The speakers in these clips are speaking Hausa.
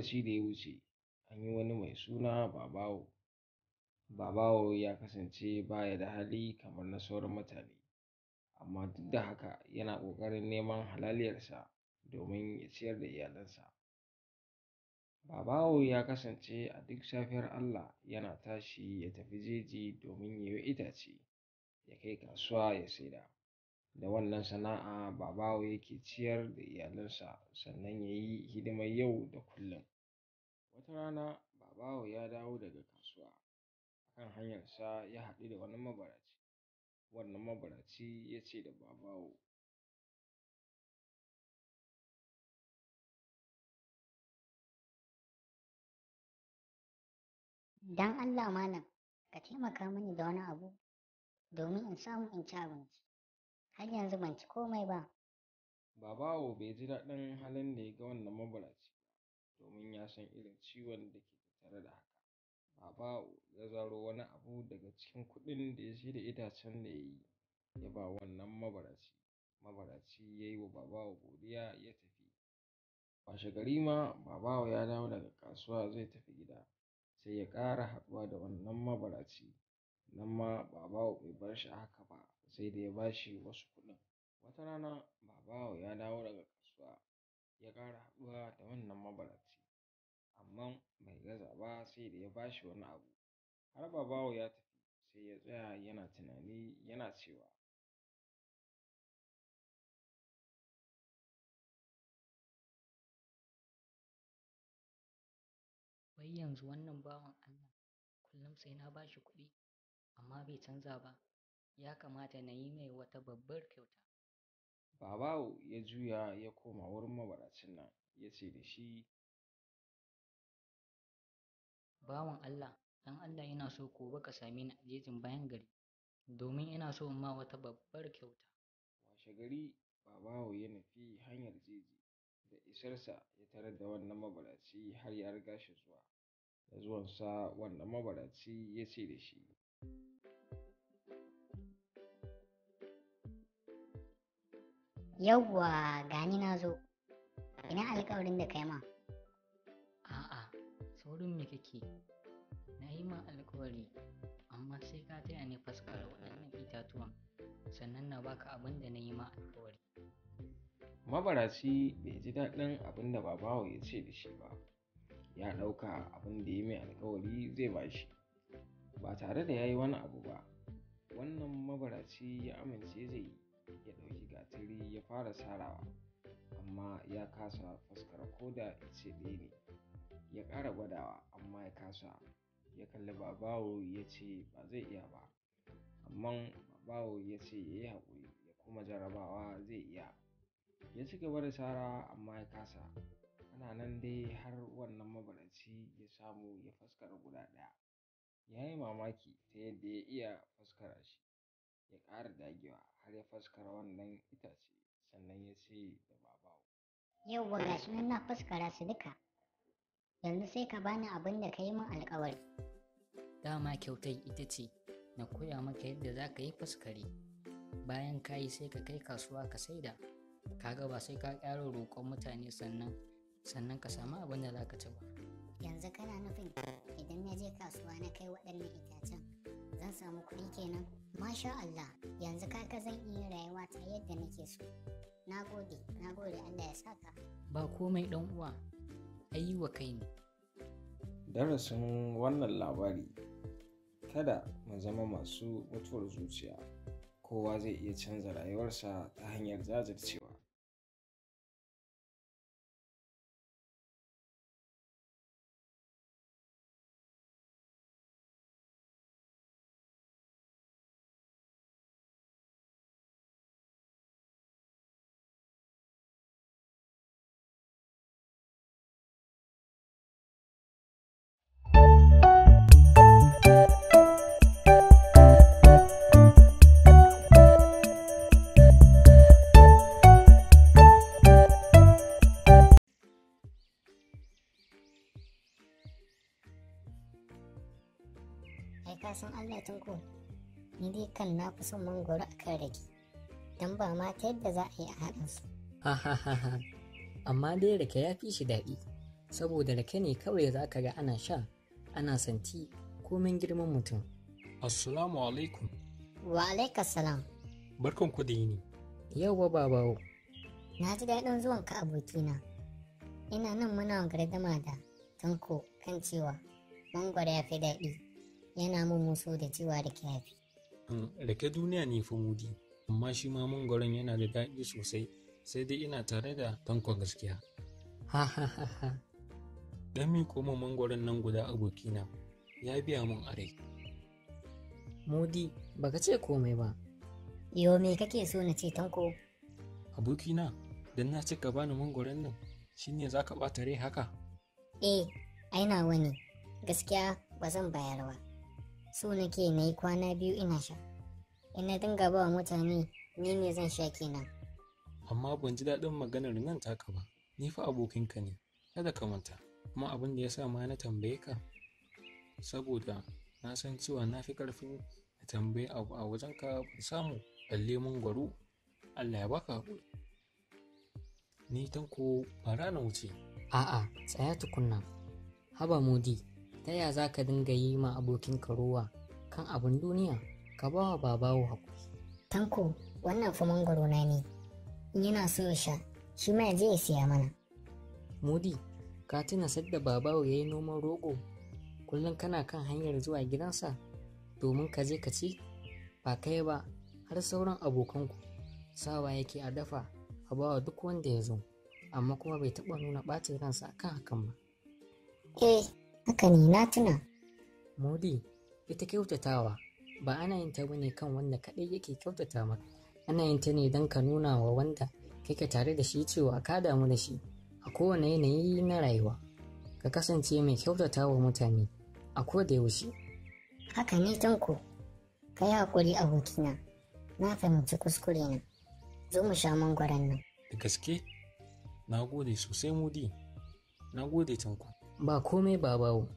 lokaci da ya wuce, an yi wani mai suna Babawo. Babawo ya kasance baya da hali kamar na sauran mutane, amma duk da haka yana ƙoƙarin neman halaliyarsa domin ya ciyar da iyalansa. Babawo ya kasance a duk safiyar Allah yana tashi ya tafi jeji domin ya yi itace, ya kai kasuwa ya saida. Da wannan sana'a Babawo yake ciyar da iyalansa sannan ya yi hidimar yau da kullum. Wata rana Babawo ya dawo daga kasuwa. Kan hanyarsa ya haɗu da wani mabaraci. Wannan mabaraci ya ce da Babawo, "Don Allah malam, ka taimaka mini da wani abu domin in samu in ci abinci. Har yanzu ban ci komai ba." Babawo bai ji daɗin halin da ya ga wannan mabaraci ba, domin ya san irin ciwon da ke tattare da haka. Babawo ya zaro wani abu daga cikin kuɗin da ya sai da itacen da ya yi, ya ba wannan mabaraci. Mabaraci ya yi wa Babawo godiya ya tafi. Washegari ma Babawo ya dawo daga kasuwa zai tafi gida, sai ya ƙara haɗuwa da wannan mabaraci. Nan ma Babawo bai bar shi a haka ba, sai da ya ba shi wasu kuɗin. Wata rana Babawo ya dawo daga kasuwa, ya ƙara haɗuwa da wannan mabaraci, amma bai gaza ba sai da ya ba shi wani abu. Har Babawo ya tafi, sai ya tsaya yana tunani yana cewa, wai yanzu wannan bawan Allah kullum sai na ba shi kuɗi amma bai canza ba, ya kamata na yi mai wata babbar kyauta. Babawo ya juya ya koma wurin mabaracin nan ya ce da shi, Bawan Allah, dan Allah ina so gobe ka same ni a jejin bayan gari domin ina so in ma wata babbar kyauta. Washegari Babawo ya nufi hanyar jeji. Da isarsa ya tarar da wannan mabaraci har ya riga shi zuwa. Da zuwansa wannan mabaraci ya ce da shi, Yawwa gani na zo, ina alƙawarin da kai ma. A'a, saurin me kake? Na yi ma alƙawari, amma sai ka taya ni faskara waɗannan itatuwan, sannan na baka abin da na yi ma alƙawari. Mabaraci bai ji daɗin abin da Babawo ya ce da shi ba. Ya ɗauka abin da ya mai alƙawari zai ba shi, ba tare da ya yi wani abu ba. Wannan mabaraci ya amince zai yi, ya ɗauki gatari ya fara sarawa, amma ya kasa faskara ko da ice ɗaya ne. Ya ƙara gwadawa amma ya kasa. Ya kalli Babawo ya ce ba zai iya ba, amma Babawo ya ce ya yi haƙuri ya kuma jarrabawa zai iya. Ya ci gaba da sara amma ya kasa. Ana nan dai har wannan mabaraci ya samu ya faskara guda ɗaya. Ya yi mamaki ta yadda ya iya faskara shi. Ya ƙara dagewa har ya faskara wannan itace, sannan ya ce da Babawo, Yawwa gashi nan na faskara su duka. Yanzu sai ka bani abin da ka yi min alƙawari. Dama kyautai ita ce na koya maka yadda za ka yi faskare. Bayan ka yi sai ka kai kasuwa ka saida. Kaga ba sai ka ƙara roƙon mutane sannan ka samu abin da za ka ci ba. Yanzu kana nufin idan na je kasuwa na kai waɗannan itacen zan samu kuɗi kenan? Masha Allah, yanzu kaka zan iya rayuwa ta yadda nake so. Na gode Allah ya saka. Ba komai ɗan uwa, ayi wa kai ne. darasin wannan labari, kada mu zama masu mutuwar zuciya. Kowa zai iya canza rayuwarsa ta hanyar jajircewa. Ai ka san Allah Tanko, ni dai kan na fi son mangwaro a kan rake, don ba ma ta yadda za a yi a haɗa su. Amma dai rake ya fi shi daɗi. saboda rake ne kawai za ka ga ana sha, ana santi komin girman mutum. Assalamu alaikum. Wa alaikassalam. Barkan ku da yini. Yauwa babawo. Na ji daɗin zuwanka abokina. Ina nan muna gardama da Tanko kan cewa mangwaro ya fi daɗi. Yana mun musu da cewa da yafi. Rake duniya ne fa Mudi, amma shi ma mangwaron yana da daɗi sosai, sai dai ina tare da Tanko gaskiya. Ha ha ha ha. Dan miƙo min mangwaron nan guda abokina, ya biya mun a rai. Mudi, baka ce komai ba. Yo me kake so na ce Tanko? Abokina, dan na cika bani mangwaron nan, shine za ka ɓata rai haka? Ai na wani. Gaskiya ba zan bayar ba. So nake na yi kwana 2 ina sha. In na dinga ba wa mutane ni ne zan sha kenan. Amma ban ji daɗin maganar nan taka ba, ni fa abokinka ne, kada ka manta. Kuma abin da ya sa ma na tambaye ka, saboda na san cewa na fi ƙarfin na tambaye abu a wajenka ban samu, balle mangwaro. Allah ya baka haƙuri. Ni Tanko ba rana wuce. A'a, tsaya tukunna. Haba Mudi, ta ya za ka dinga yi ma abokinka rowa kan abin duniya? Ka ba wa babawo haƙuri. Tanko, wannan fa mangwaro na ne. In yana so ya sha, shi ma ya je ya siya mana. Mudi, ka tuna sadda babawo ya yi noman rogo? Kullum kana kan hanyar zuwa gidansa domin ka je ka ci? Ba kai ba, har sauran abokanku. Sawa yake a dafa a bawa duk wanda ya zo, amma kuma bai taɓa nuna ɓacin ransa akan hakan ba. Haka ne na tuna. Mudi, ita kyautatawa ba ana yin ta bane kan wanda kaɗai yake kyautata maka. Ana yin ta ne don ka nuna wa wanda kake tare da shi cewa ka damu da shi a kowane yanayi na rayuwa. Ka kasance mai kyautata wa mutane a koda yaushe. Haka ne Tanko. Ka yi haƙuri abokina. Na fahimci kuskure na. Zo mu sha mangwaron nan. Da gaske? Na gode sosai Mudi. Na gode Tanko. Ba komai babawo.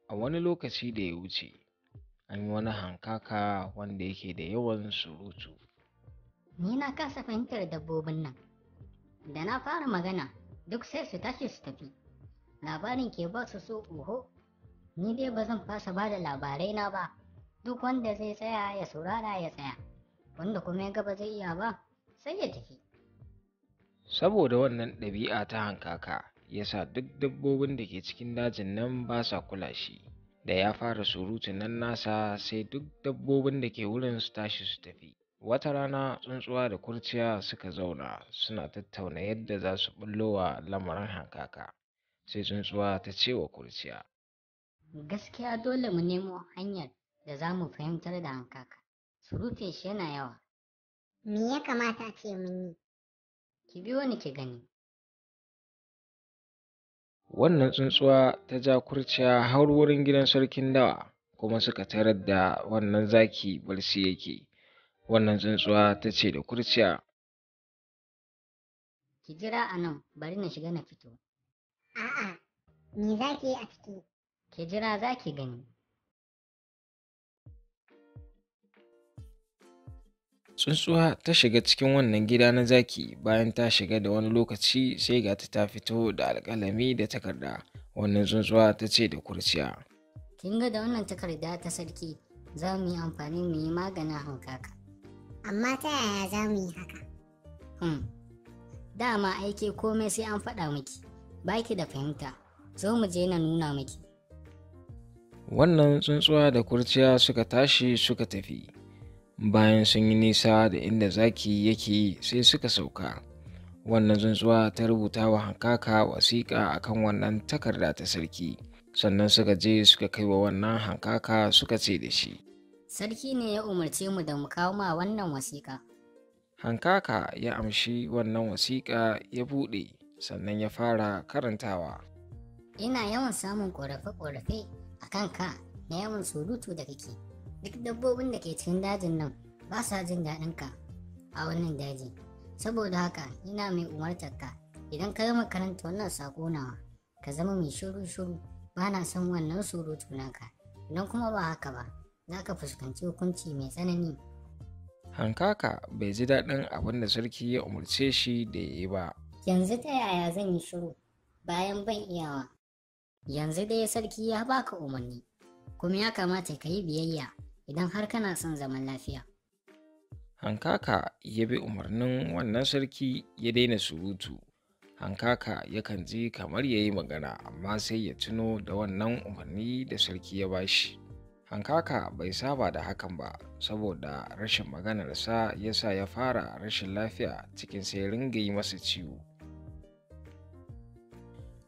A wani lokaci da ya wuce, an yi wani hankaka wanda yake da yawan surutu. Ni na kasa fahimtar dabbobin nan. Da na fara magana, duk sai su tashi su tafi. Labarin ke ba su so oho. Ni dai ba zan fasa ba da labarai na ba. Duk wanda zai tsaya ya saurara ya tsaya. Wanda kuma ya ga ba zai iya ba, sai ya tafi. Saboda wannan ɗabi'a ta hankaka, ya sa duk dabbobin da ke cikin dajin nan ba sa kula shi. Da ya fara surutun nan nasa sai duk dabbobin da ke wurin su tashi su tafi. Wata rana tsuntsuwa da kurciya suka zauna suna tattauna yadda za su wa lamarin hankaka. Sai tsuntsuwa ta ce wa kurciya, Gaskiya dole mu nemo hanyar da za mu fahimtar da hankaka. Surutun shi yana yawa. Me ya kamata a ce mun yi? Ki biyo ni ki gani. wannan tsuntsuwa ta ja kurciya har wurin gidan sarkin dawa, kuma suka tarar da wannan zaki barci yake. Wannan tsuntsuwa ta ce da kurciya, Ki jira a nan, bari na shiga na fito. A'a, me za ki yi a ciki? Ki jira za ki gani. tsuntsuwa ta shiga cikin wannan gida na zaki. Bayan ta shiga da wani lokaci sai ga ta fito da alƙalami da takarda. Wannan tsuntsuwa ta ce da kurciya, Kin ga da wannan takarda ta sarki za mu yi amfani mu yi maganin hankaka. Amma ta yaya za mu yi haka? Dama aiki komai sai an faɗa miki. Baki da fahimta, zo mu je na nuna miki. wannan tsuntsuwa da kurciya suka tashi suka tafi. Bayan sun yi nisa da inda zaki yake sai suka sauka. Wannan tsuntsuwa ta rubuta wa hankaka wasiƙa akan wannan takarda ta sarki. Sannan suka je suka kai wa wannan hankaka suka ce da shi, Sarki ne ya umarce mu da mu kawo ma wannan wasiƙa. hankaka ya amshi wannan wasiƙa ya buɗe, sannan ya fara karantawa. Ina yawan samun ƙorafe-ƙorafe a kanka na yawan surutu da kake. Duk dabbobin da ke cikin dajin nan ba sa jin daɗinka a wannan daji. Saboda haka ina mai umartarka idan ka gama karanta wannan sako nawa ka zama mai shiru-shiru, ba na son wannan surutu naka. Idan kuma ba haka ba za ka fuskanci hukunci mai tsanani. Hankaka bai ji daɗin abin da sarki ya umarce shi da ya yi ba. Yanzu ta yaya zan yi shiru bayan ban iyawa? Yanzu dai sarki ya baka umarni, kuma ya kamata ka yi biyayya idan har kana son zaman lafiya. Hankaka ya bi umarnin wannan sarki ya daina surutu. Hankaka yakan ji kamar ya yi magana amma sai ya tuno da wannan umarni da sarki ya bashi. Hankaka bai saba da hakan ba, saboda rashin maganarsa ya sa ya fara rashin lafiya, cikin sai ringa yi masa ciwo.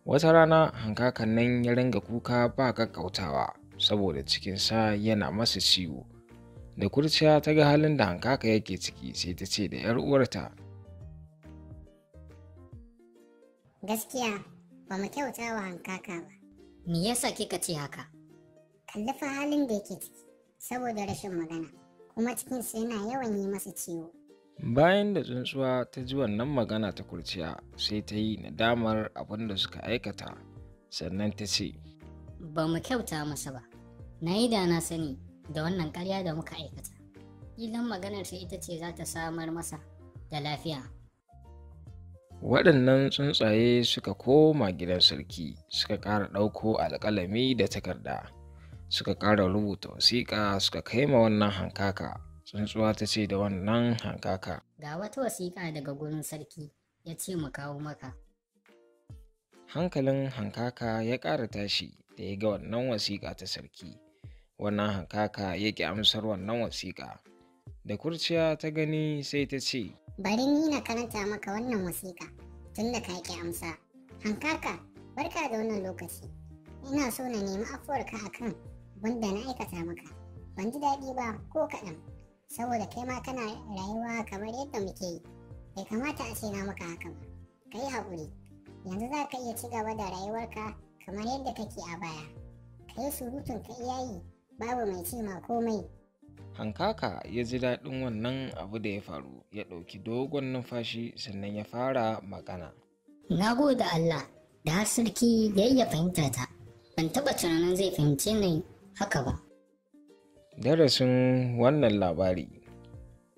Wata rana hankakan nan ya ringa kuka ba kakkautawa saboda cikinsa yana masa ciwo. Da kurciya ta ga halin da hankaka yake ciki sai ta ce da 'yar uwarta, Gaskiya ba mu kyauta wa hankaka ba. Me yasa kika ce haka? Kalli fa halin da yake ciki saboda rashin magana, kuma cikinsa yana yawan yi masa ciwo. bayan da tsuntsuwa ta ji wannan magana ta kurciya sai ta yi nadamar abin da suka aikata, sannan ta ce, Ba mu kyauta masa ba, na yi da na sani da wannan ƙarya da muka aikata. Idan maganar ta ita ce za ta samar masa da lafiya. waɗannan tsuntsaye suka koma gidan sarki, suka ƙara ɗauko alƙalami da takarda, suka ƙara rubuta wasiƙa suka kai ma wannan hankaka. Tsuntsuwa ta ce da wannan hankaka, Ga wata wasiƙa daga gurin sarki ya ce mu kawo maka. hankalin hankaka ya ƙara tashi da ya ga wannan wasiƙa ta sarki. Wannan hankaka ya ƙi amsar wannan wasiƙa. Da kurciya ta gani sai ta ce, Bari ni na karanta maka wannan wasiƙa tun da ka ƙi amsa. Hankaka, barka da wannan lokaci. Ina so na nemi afuwarka akan wanda na aikata maka. Ban ji daɗi ba ko kaɗan, saboda kai ma kana rayuwa kamar yadda muke yi. Bai kamata a ce na maka haka ba. Ka yi haƙuri. Yanzu za ka iya ci gaba da rayuwarka kamar yadda kake a baya. Ka yi surutun ka iya yi, babu mai ce ma komai. hankaka ya ji daɗin wannan abu da ya faru, ya ɗauki dogon numfashi sannan ya fara magana. Na gode Allah da har sarki ya iya fahimta ta. Ban taɓa tunanin zai fahimce ni haka ba. Darasin wannan labari: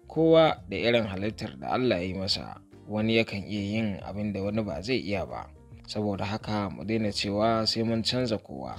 kowa da irin halittar da Allah ya yi masa, wani yakan iya yin abin da wani ba zai iya ba. Saboda haka mu daina cewa sai mun canza kowa.